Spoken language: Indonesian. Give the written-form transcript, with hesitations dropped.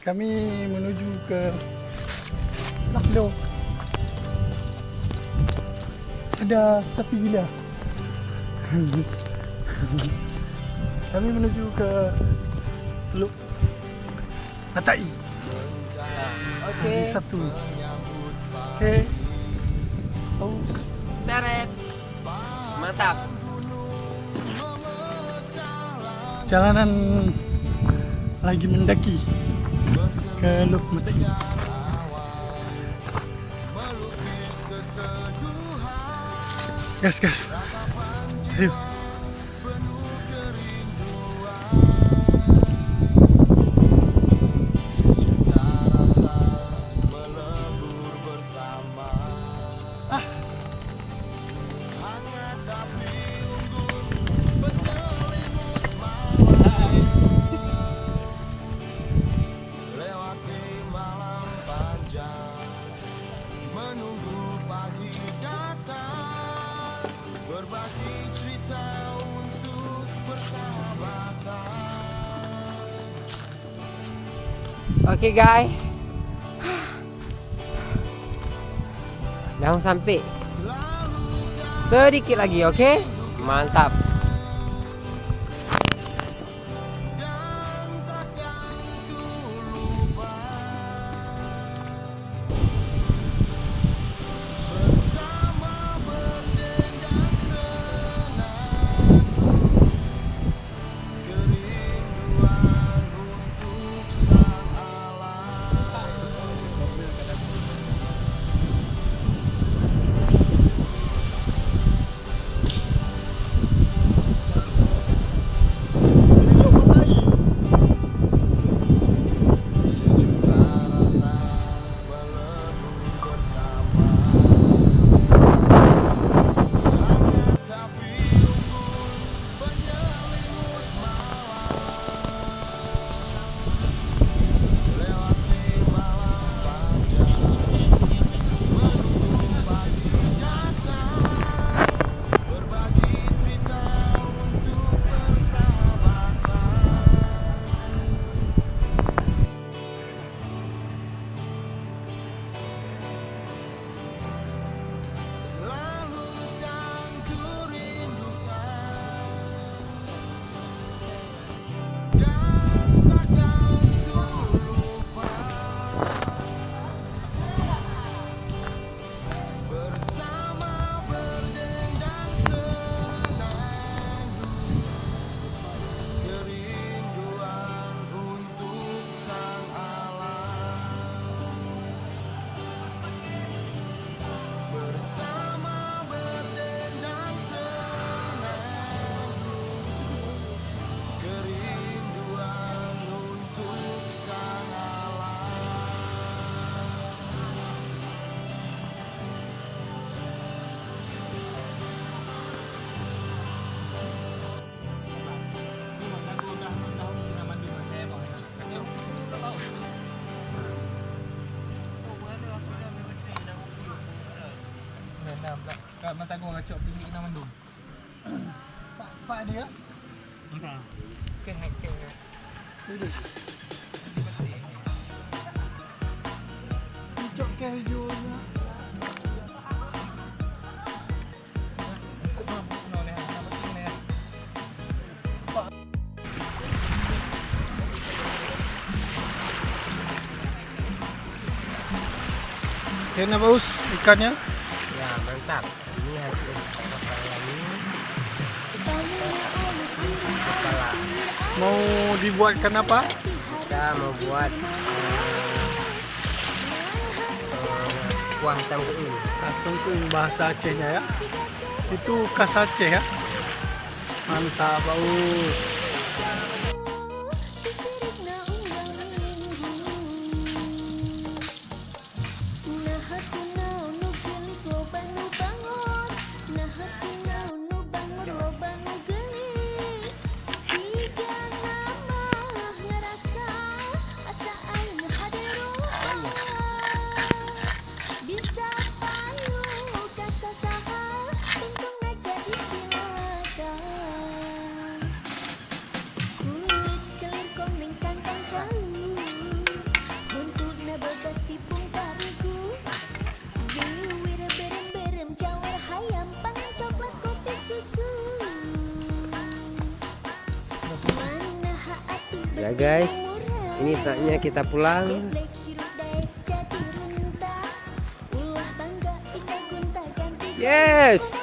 Kami menuju ke Naklo. Ada sepi gila. Kami menuju ke Teluk Matai. Oke. Hari Sabtu. Oke. Haus. Teret. Mantap. Jalanan lagi mendaki ke Teluk Matai. Gas. Ayo. Berbagi cerita untuk persahabatan. Oke guys. Dah sampai. Sedikit lagi, oke? Mantap. Mata gua kacau tinggi nama mandum. Pak dia. Apa? Ke. Duduk. Kacau ke hijaunya. Kena baus ikannya. Ya, mantap. Ini hasil kepala ini. Kepala. Mau dibuatkan apa? Kita mau buat kuah tangkuin. Kasengkuing bahasa Acehnya ya. Itu khas Aceh ya. Mantap baus. Ya guys, ini saatnya kita pulang. Yes.